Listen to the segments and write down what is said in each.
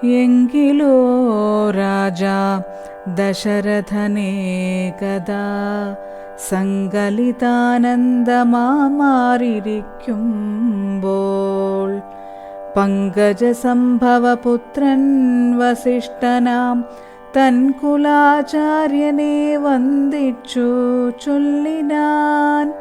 എങ്കിലോ രാജാ ദശരഥനേകദാ സങ്കലിതാനന്ദമാറിയിരിക്കുമ്പോൾ പങ്കജസംഭവപുത്രൻ വസിഷ്ഠനാം തൻ കുലാചാര്യനെ വന്ദിച്ചു ചൊല്ലിനാൻ.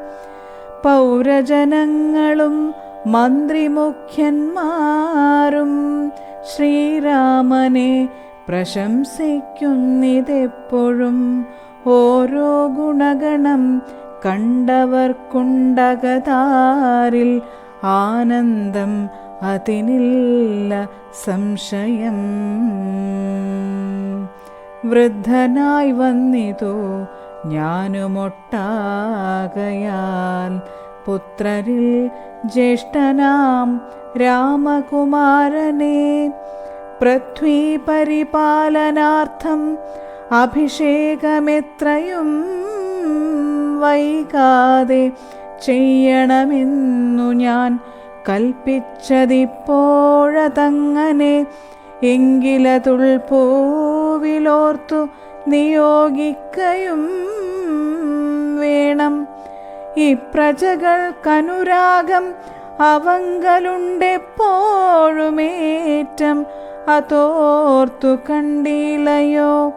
പൗരജനങ്ങളും മന്ത്രിമുഖ്യന്മാരും ശ്രീരാമനെ പ്രശംസിക്കുന്നിതെപ്പോഴും. ഓരോ ഗുണഗണം കണ്ടവർക്കുണ്ടകതാരിൽ ആനന്ദം അതിനില്ല സംശയം. വൃദ്ധനായി വന്നിതു ഞാനുമൊട്ടാകയാൽ പുത്രരിൽ ജ്യേഷ്ഠനാം രാമകുമാരനെ പൃഥ്വീ പരിപാലനാർത്ഥം അഭിഷേകമെത്രയും വൈകാതെ ചെയ്യണമെന്നു ഞാൻ കൽപ്പിച്ചതിപ്പോഴതങ്ങനെ. എങ്കിലതുൾപൂവിലോർത്തു നിയോഗിക്കയും വേണം. ഇപ്രജകൾക്കനുരാഗം അവങ്കലുണ്ടെപ്പോഴുമേറ്റം അതോർത്തു കണ്ടിലയോ.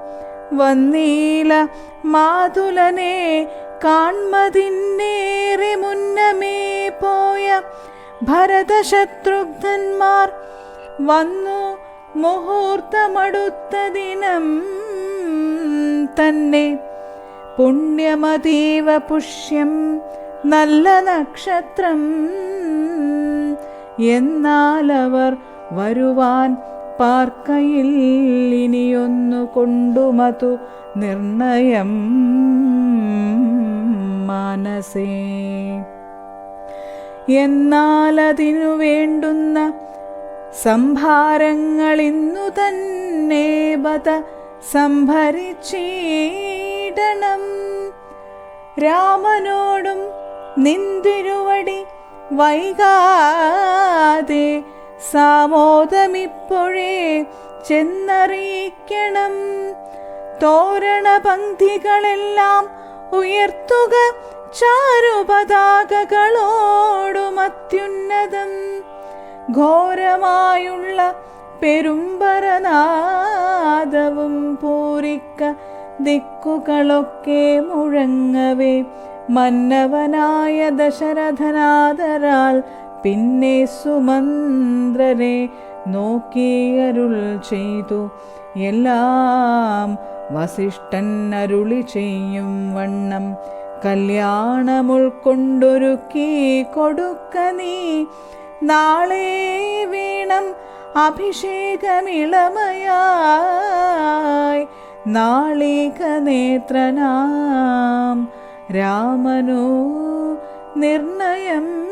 വന്നീല മാതുലനെ കാൺമതിന്നേറെ മുന്നമേ പോയ ഭരതശത്രുഘ്നന്മാർ വന്നു മുഹൂർത്തമടുത്ത ദിനം തന്നെ. പുണ്യമതീവ പുഷ്യം നല്ല നക്ഷത്രം. എന്നാലവർ വരുവാൻ പാർക്കയിൽ ഇനിയൊന്നു കൊണ്ടുമതു നിർണയം മാനസേ. എന്നാലതിനു വേണ്ടുന്ന സംഭാരങ്ങളിന്നു തന്നെ ബത സംഭരിച്ചിടണം. രാമനോടും നിന്തിരുവടി വൈകാതെ സാമോദമിപ്പോഴേ ചെന്നറിയിക്കണം. തോരണപംക്തികളെല്ലാം ഉയർത്തുക ചാരുപതാകകളോടുമത്യുന്നതം. ഘോരമായുള്ള പെരുമ്പരനാദവും പൂരിക്ക ദിക്കുകളൊക്കെ മുഴങ്ങവേ മന്നവനായ ദശരഥനാദരാൽ പിന്നെ സുമന്ത്രരെ നോക്കിയരുൾ ചെയ്തു. എല്ലാം വസിഷ്ഠൻ അരുളി ചെയ്യും വണ്ണം കല്യാണമുൾക്കൊണ്ടൊരുക്കി കൊടുക്ക നീ. നാളെ വീണം അഭിഷേകമിളമയായി നാളിക നേത്രനാം രാമനോ നിർണയം.